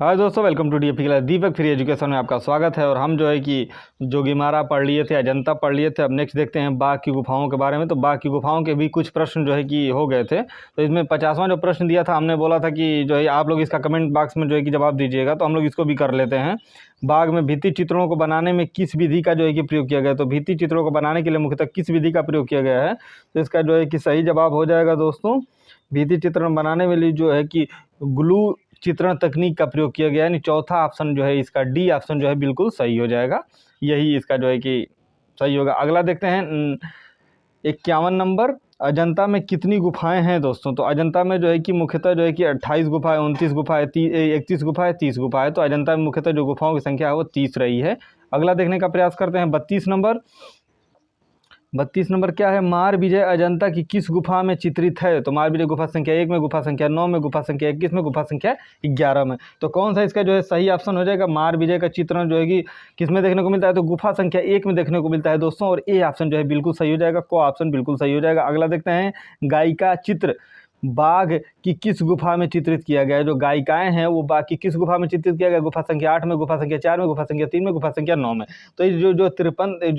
हाय दोस्तों, welcome to DAP class. Deepak free education में आपका स्वागत है। और हम जो है कि जोगीमारा पढ़ लिए थे, अजंता पढ़ लिए थे। अब नेक्स्ट देखते हैं बाघ की गुफाओं के बारे में। तो बाघ की गुफाओं के भी कुछ प्रश्न जो है कि हो गए थे। तो इसमें 50वां जो प्रश्न दिया था, हमने बोला था कि जो है आप लोग इसका कमेंट बॉक्स में जो है कि जवाब दीजिएगा। तो हम लोग इसको भी कर लेते हैं। बाघ में भित्ति चित्रों को बनाने में किस विधि का जो है कि प्रयोग किया गया? तो भित्ति चित्रों को बनाने के लिए मुख्यतः किस विधि का प्रयोग किया गया है? तो इसका जो है कि सही जवाब हो जाएगा दोस्तों, भित्ति चित्रण बनाने के लिए जो है कि ग्लू चित्रण तकनीक का प्रयोग किया गया है। यानी चौथा ऑप्शन जो है इसका डी ऑप्शन जो है बिल्कुल सही हो जाएगा। यही इसका जो है कि सही होगा। अगला देखते हैं 51 नंबर। अजंता में कितनी गुफाएं हैं दोस्तों? तो अजंता में जो है कि मुख्यतः जो है कि 28 गुफाएं, 29 गुफाएं, 31 गुफाएं, 30 गुफाएं। तो अजंता में मुख्यतः जो गुफाओं की संख्या है वो 30 रही है। अगला देखने का प्रयास करते हैं 32 नंबर। 32 नंबर क्या है? मार विजय अजंता की किस गुफा में चित्रित है? तो मार विजय गुफा संख्या 1 में, गुफा संख्या 9 में, गुफा संख्या 21 में, गुफा संख्या 11 में। तो कौन सा इसका जो है सही ऑप्शन हो जाएगा? मार विजय का चित्रण जो है कि किस में देखने को मिलता है? तो गुफा संख्या 1 में देखने को मिलता है दोस्तों। और ए ऑप्शन जो है बिल्कुल सही हो जाएगा। को ऑप्शन बिल्कुल सही हो जाएगा। अगला देखते हैं गायिका चित्र बाघ की किस गुफा में चित्रित किया गया है? जो गायिकाएं हैं वो बाघ की किस गुफा में चित्रित किया गया? गुफा संख्या 8 में, गुफा संख्या 4 में, गुफा संख्या 3 में, गुफा संख्या 9 में। तो ये जो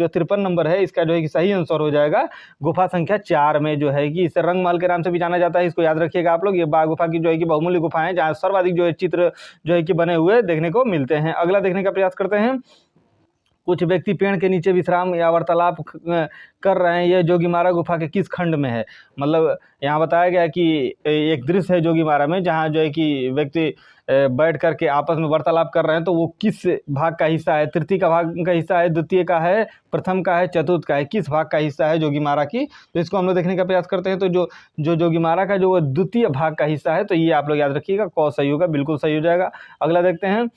53 नंबर है इसका जो है कि सही आंसर हो जाएगा गुफा संख्या 4 में। जो है कि इसे रंगमहल के नाम से भी जाना जाता है। इसको याद रखिएगा आप लोग। ये बाघ गुफा की जो है कि बहुमूल्य गुफा है जहाँ सर्वाधिक जो है चित्र जो है कि बने हुए देखने को मिलते हैं। अगला देखने का प्रयास करते हैं। कुछ व्यक्ति पेड़ के नीचे विश्राम या वार्तालाप कर रहे हैं। यह जोगीमारा गुफा के किस खंड में है? मतलब यहाँ बताया गया कि एक दृश्य है जोगीमारा में जहाँ जो है कि व्यक्ति बैठ करके आपस में वार्तालाप कर रहे हैं। तो वो किस भाग का हिस्सा है? तृतीय का भाग का हिस्सा है, द्वितीय का है, प्रथम का है, चतुर्थ का है? किस भाग का हिस्सा है जोगीमारा की? तो इसको हम लोग देखने का प्रयास करते हैं। तो जो जोगीमारा का जो द्वितीय भाग का हिस्सा है, तो ये आप लोग याद रखिएगा। कौ सही होगा, बिल्कुल सही हो जाएगा। अगला देखते हैं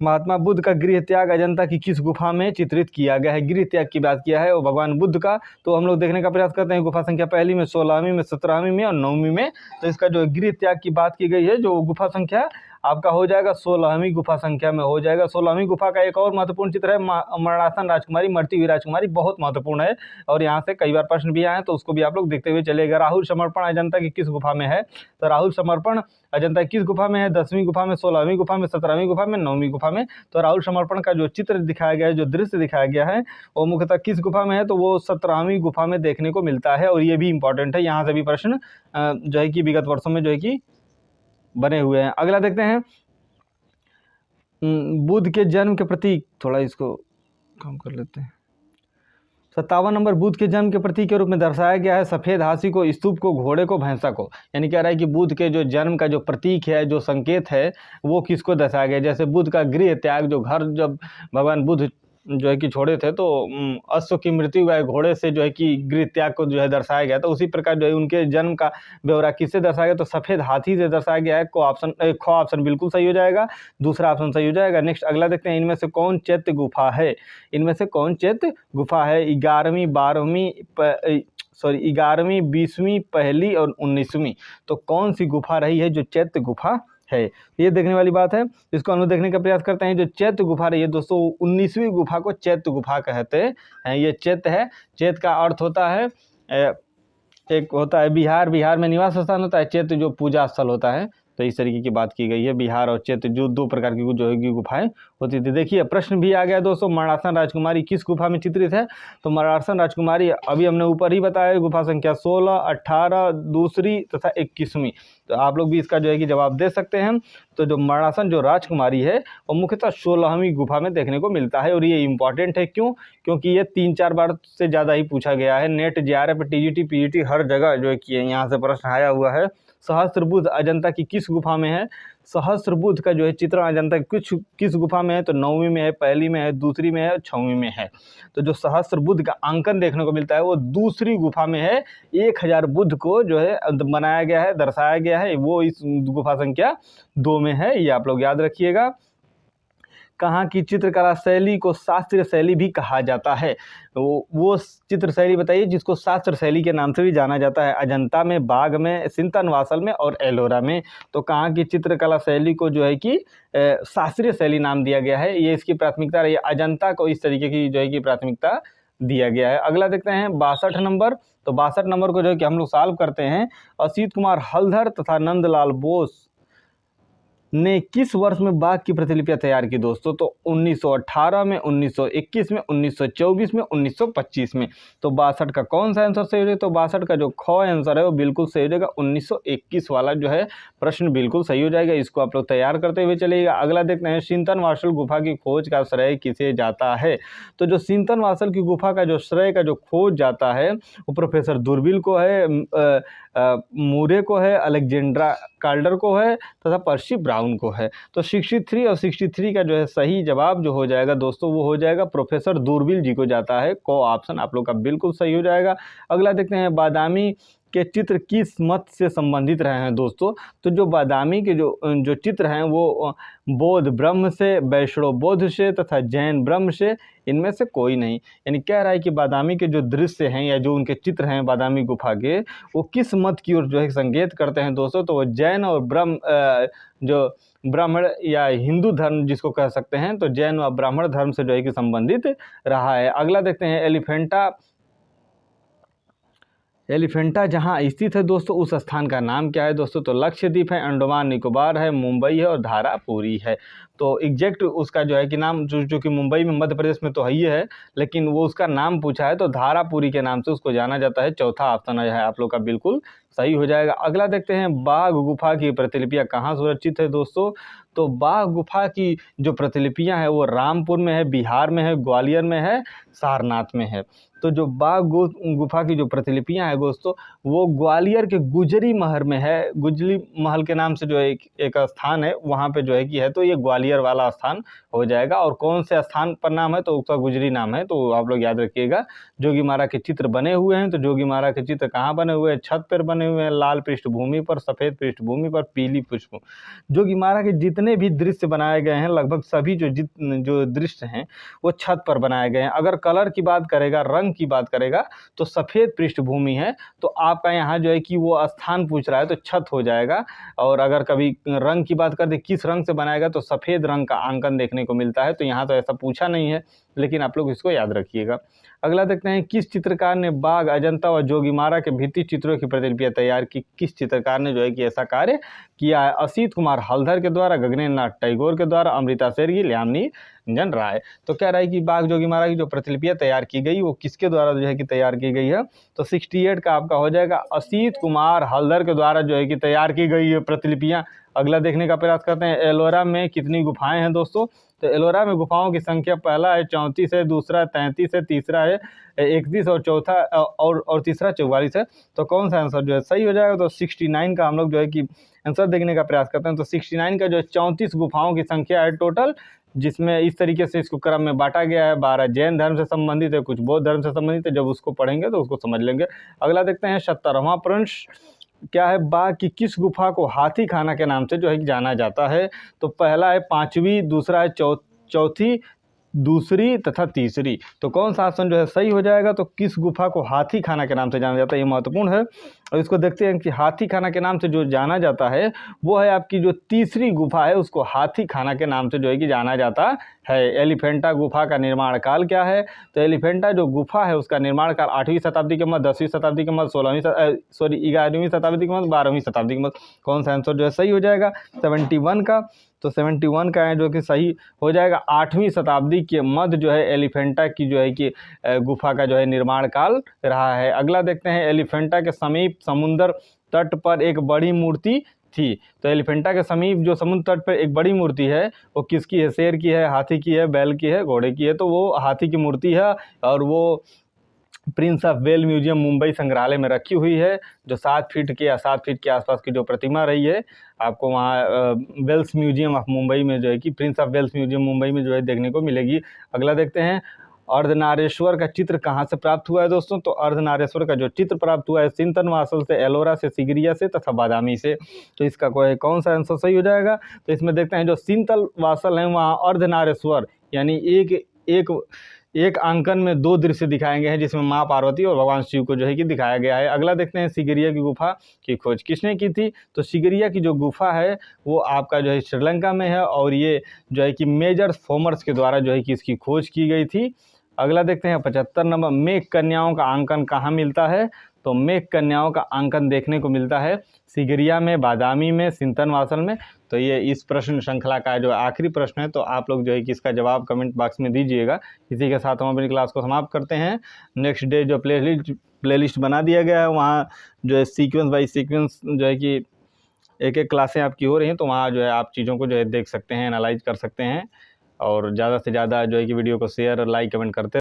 महात्मा बुद्ध का गृह त्याग अजंता की किस गुफा में चित्रित किया गया है? गृह त्याग की बात किया है वो भगवान बुद्ध का। तो हम लोग देखने का प्रयास करते हैं गुफा संख्या 1 में, 16वीं में, 17वीं में और 9वीं में। तो इसका जो गृह त्याग की बात की गई है जो गुफा संख्या आपका हो जाएगा 16वीं गुफा संख्या में हो जाएगा। 16वीं गुफा का एक और महत्वपूर्ण चित्र है मरणासन राजकुमारी, मरती हुई राजकुमारी, बहुत महत्वपूर्ण है और यहाँ से कई बार प्रश्न भी आए हैं। तो उसको भी आप लोग देखते हुए चलेगा। राहुल समर्पण अजंता की किस गुफा में है? तो राहुल समर्पण अजंता किस गुफा में है? 10वीं गुफा में, 16वीं गुफा में, 17वीं गुफा में, 9वीं गुफा में। तो राहुल समर्पण का जो चित्र दिखाया गया है, जो दृश्य दिखाया गया है, वो मुख्यतः किस गुफा में है? तो वो 17वीं गुफा में देखने को मिलता है। और ये भी इंपॉर्टेंट है, यहाँ से भी प्रश्न जो है कि विगत वर्षों में जो है कि बने हुए हैं। अगला देखते हैं बुद्ध के जन्म के प्रतीक। थोड़ा इसको कम कर लेते हैं। 57 नंबर। बुद्ध के जन्म के प्रतीक के रूप में दर्शाया गया है सफेद हाथी को, स्तूप को, घोड़े को, भैंसा को। यानी कह रहा है कि बुद्ध के जो जन्म का जो प्रतीक है, जो संकेत है, वो किसको दर्शाया गया? जैसे बुद्ध का गृह त्याग, जो घर जब भगवान बुद्ध जो है कि छोड़े थे तो अश्व की मृत्यु हुआ, घोड़े से जो है कि गृह त्याग को जो है दर्शाया गया। तो उसी प्रकार जो है उनके जन्म का ब्यौरा किससे दर्शाया गया? तो सफेद हाथी से दर्शाया गया है। ख ऑप्शन बिल्कुल सही हो जाएगा, दूसरा ऑप्शन सही हो जाएगा। नेक्स्ट अगला देखते हैं। इनमें से कौन चैत्य गुफा है? इनमें से कौन चैत्य गुफा है? 11वीं, 11वीं, 20वीं, पहली और 19वीं। तो कौन सी गुफा रही है जो चैत्य गुफा है? ये देखने वाली बात है। इसको हम लोग देखने का प्रयास करते हैं। जो चैत्य गुफा रही है दोस्तों, 19वीं गुफा को चैत्य गुफा कहते हैं। ये चैत्य है। चैत्य का अर्थ होता है एक होता है बिहार, बिहार में निवास स्थान होता है। चैत्य जो पूजा स्थल होता है। तो इस तरीके की बात की गई है। बिहार और चैत्य जो दो प्रकार की जो है गुफाएं होती थी। देखिए प्रश्न भी आ गया दोस्तों, मरणासन राजकुमारी किस गुफा में चित्रित है? तो मरणासन राजकुमारी अभी हमने ऊपर ही बताया, गुफा संख्या 16, 18, दूसरी तथा 21वीं। तो आप लोग भी इसका जो है कि जवाब दे सकते हैं। तो जो मरणासन जो राजकुमारी है वो मुख्यतः 16वीं गुफा में देखने को मिलता है। और ये इंपॉर्टेंट है, क्यों? क्योंकि ये 3-4 बार से ज़्यादा ही पूछा गया है। नेट, JRF, TGT, PGT हर जगह जो है कि यहाँ से प्रश्न आया हुआ है। सहस्त्रबुद्ध अजंता की किस गुफा में है? सहस्त्रबुद्ध का जो है चित्रण अजंता किस गुफा में है? तो 9वीं में है, पहली में है, दूसरी में है, 6वीं में है। तो जो सहस्त्रबुद्ध का अंकन देखने को मिलता है वो दूसरी गुफा में है। 1000 बुद्ध को जो है बनाया गया है, दर्शाया गया है, वो इस गुफा संख्या 2 में है। ये आप लोग याद रखिएगा। कहाँ की चित्रकला शैली को शास्त्रीय शैली भी कहा जाता है? वो चित्र शैली बताइए जिसको शास्त्र शैली के नाम से भी जाना जाता है। अजंता में, बाघ में, सिंतनवासल में और एलोरा में। तो कहाँ की चित्रकला शैली को जो है कि शास्त्रीय शैली नाम दिया गया है। ये इसकी प्राथमिकता रही है। अजंता को इस तरीके की जो है कि प्राथमिकता दिया गया है। अगला देखते हैं 62 नंबर। तो 62 नंबर को जो है कि हम लोग सॉल्व करते हैं। असित कुमार हल्दर तथा नंदलाल बोस ने किस वर्ष में बाघ की प्रतिलिपियां तैयार की दोस्तों? तो 1918 में, 1921 में, 1924 में, 1925 में। तो 62 का कौन सा आंसर सही हो जाएगा? तो 62 का जो ख आंसर है वो बिल्कुल सही हो जाएगा। 1921 वाला जो है प्रश्न बिल्कुल सही हो जाएगा। इसको आप लोग तैयार करते हुए चलिएगा। अगला देखते हैं, सिंतनवासल गुफा की खोज का श्रेय किसे जाता है? तो जो सिंतनवासल की गुफा का जो श्रेय का जो खोज जाता है वो प्रोफेसर दूरबिल को है, मूरे को है, अलेक्जेंड्रा काल्डर को है तथा पर्सी ब्राउन को है। तो 63 और 63 का जो है सही जवाब जो हो जाएगा दोस्तों वो हो जाएगा प्रोफेसर दूरबिल जी को जाता है। को ऑप्शन आप लोग का बिल्कुल सही हो जाएगा। अगला देखते हैं, बादामी के चित्र किस मत से संबंधित रहे हैं दोस्तों? तो जो बादामी के जो चित्र हैं वो बौद्ध ब्रह्म से, वैष्णव बौद्ध से तथा जैन ब्रह्म से, इनमें से कोई नहीं। यानी कह रहा है कि बादामी के जो दृश्य हैं या जो उनके चित्र हैं बादामी गुफा के, वो किस मत की ओर जो है संकेत करते हैं दोस्तों? तो वो जैन और जो ब्राह्मण या हिंदू धर्म जिसको कह सकते हैं, तो जैन व ब्राह्मण धर्म से जो है कि संबंधित रहा है। अगला देखते हैं, एलिफेंटा जहां स्थित है दोस्तों उस स्थान का नाम क्या है दोस्तों? तो लक्षद्वीप है, अंडमान निकोबार है, मुंबई है और धारापुरी है। तो एग्जैक्ट उसका जो है कि नाम जो कि मुंबई में मध्य प्रदेश में तो है ही है, लेकिन वो उसका नाम पूछा है तो धारापुरी के नाम से उसको जाना जाता है। चौथा ऑप्शन है आप लोग का बिल्कुल सही हो जाएगा। अगला देखते हैं, बाघ गुफा की प्रतिलिपियां कहाँ सुरक्षित है दोस्तों? तो बाघ गुफा की जो प्रतिलिपियां हैं वो रामपुर में है, बिहार में है, ग्वालियर में है, सारनाथ में है। तो जो बाघ गुफा की जो प्रतिलिपियां हैं दोस्तों वो ग्वालियर के गुजरी महल में है। गुजरी महल के नाम से जो एक स्थान है वहाँ पे जो है कि है, तो ये ग्वालियर वाला स्थान हो जाएगा। और कौन से स्थान पर नाम है? तो उसका गुजरी नाम है। तो आप लोग याद रखिएगा। जोगीमारा के चित्र बने हुए हैं, तो जोगीमारा के चित्र कहाँ बने हुए हैं? छत पर बने हुए हैं, लाल पृष्ठभूमि पर, सफ़ेद पृष्ठभूमि पर, पीली पुष्प। जोगीमारा के जितने भी दृश्य बनाए गए हैं लगभग सभी जो दृश्य हैं वो छत पर बनाए गए हैं। अगर कलर की बात करेगा, रंग की बात करेगा, तो सफ़ेद पृष्ठभूमि है, तो आपका यहाँ जो है कि वो स्थान पूछ रहा है तो छत हो जाएगा। और अगर कभी रंग की बात करते किस रंग से बनाएगा, तो सफ़ेद रंग का आंकन देखने को मिलता है। तो यहाँ तो ऐसा पूछा नहीं है, लेकिन आप लोग इसको याद रखिएगा। अगला देखते हैं, किस चित्रकार ने बाघ, अजंता और जोगीमारा के भित्ति चित्रों की प्रतिलिपियां तैयार की? किस चित्रकार ने जो है कि ऐसा कार्य किया है? असित कुमार हलधर के द्वारा, गगनेन्द्र नाथ टैगोर के द्वारा, अमृता शेरगिल, यामिनी रंजन राय। तो कह रहा है कि बाघ जोगीमारा की जो प्रतिलिपियां तैयार की गई वो किसके द्वारा जो है कि तैयार की गई है? तो 68 का आपका हो जाएगा असित कुमार हलधर के द्वारा जो है कि तैयार की गई है प्रतिलिपियां। अगला देखने का प्रयास करते हैं, एलोरा में कितनी गुफाएं हैं दोस्तों? तो एलोरा में गुफाओं की संख्या पहला है 34 है, दूसरा 33 है, तीसरा है 31 और चौथा और तीसरा 44 है। तो कौन सा आंसर जो है सही हो जाएगा? तो 69 का हम लोग जो है कि आंसर देखने का प्रयास करते हैं। तो 69 का जो 34 गुफाओं की संख्या है टोटल, जिसमें इस तरीके से इसको क्रम में बांटा गया है। 12 जैन धर्म से संबंधित है, कुछ बौद्ध धर्म से संबंधित है। जब उसको पढ़ेंगे तो उसको समझ लेंगे। अगला देखते हैं, 70वां प्रश्न क्या है? बाघ की किस गुफा को हाथी खाना के नाम से जो है जाना जाता है? तो पहला है 5वीं, दूसरा है चौथी, दूसरी तथा तीसरी। तो कौन सा ऑप्शन जो है सही हो जाएगा? तो किस गुफा को हाथी खाना के नाम से जाना जाता है, ये महत्वपूर्ण है। और इसको देखते हैं कि हाथी खाना के नाम से जो जाना जाता है वो है आपकी जो तीसरी गुफा है, उसको हाथी खाना के नाम से जो है कि जाना जाता है। एलिफेंटा गुफा का निर्माण काल क्या है? तो एलिफेंटा जो गुफा है उसका निर्माण काल 8वीं शताब्दी के मध्य, 10वीं शताब्दी के मध्य, 11वीं शताब्दी के मध्य, 12वीं शताब्दी के मध्य। कौन सा आंसर जो है सही हो जाएगा? 71 का। तो 71 का है जो कि सही हो जाएगा। 8वीं शताब्दी के मध्य जो है एलिफेंटा की जो है कि गुफा का जो है निर्माण काल रहा है। अगला देखते हैं, एलिफेंटा के समीप समुद्र तट पर एक बड़ी मूर्ति थी। तो एलिफेंटा के समीप जो समुद्र तट पर एक बड़ी मूर्ति है वो किसकी है? शेर की है, हाथी की है, बैल की है, घोड़े की है? तो वो हाथी की मूर्ति है और वो Prince of well museum Mumbai संग्रहालय में रखी हुई है, जो 7 फीट के या 7 फीट के आसपास की जो प्रतिमा रही है आपको वहाँ वेल्स म्यूजियम ऑफ मुंबई में जो है कि Prince of Wales Museum Mumbai में जो है देखने को मिलेगी। अगला देखते हैं, अर्धनारेश्वर का चित्र कहाँ से प्राप्त हुआ है दोस्तों? तो अर्धनारेश्वर का जो चित्र प्राप्त हुआ है सिंतनवासल से, एलोरा से, सिगिरिया से तथा बादामी से। तो इसका कौन सा आंसर सही हो जाएगा? तो इसमें देखते हैं, जो सिंतनवासल है वहाँ अर्धनारेश्वर यानी एक आंकन में 2 दृश्य दिखाए गए हैं, जिसमें माँ पार्वती और भगवान शिव को जो है कि दिखाया गया है। अगला देखते हैं, सिगिरिया की गुफा की खोज किसने की थी? तो सिगिरिया की जो गुफा है वो आपका जो है श्रीलंका में है और ये जो है कि मेजर फोमर्स के द्वारा जो है कि इसकी खोज की गई थी। अगला देखते हैं 75 नंबर, मेघ कन्याओं का आंकन कहाँ मिलता है? तो मेघ कन्याओं का अंकन देखने को मिलता है सिगरिया में, बादामी में, सिंतनवासल में। तो ये इस प्रश्न श्रृंखला का जो आखिरी प्रश्न है, तो आप लोग जो है कि इसका जवाब कमेंट बॉक्स में दीजिएगा। इसी के साथ हम अपनी क्लास को समाप्त करते हैं। नेक्स्ट डे जो प्लेलिस्ट बना दिया गया है, वहाँ जो है सीक्वेंस बाई सीक्वेंस जो है कि एक एक क्लासें आपकी हो रही हैं, तो वहाँ जो है आप चीज़ों को जो है देख सकते हैं, एनालाइज कर सकते हैं। और ज़्यादा से ज़्यादा जो है कि वीडियो को शेयर, लाइक, कमेंट करते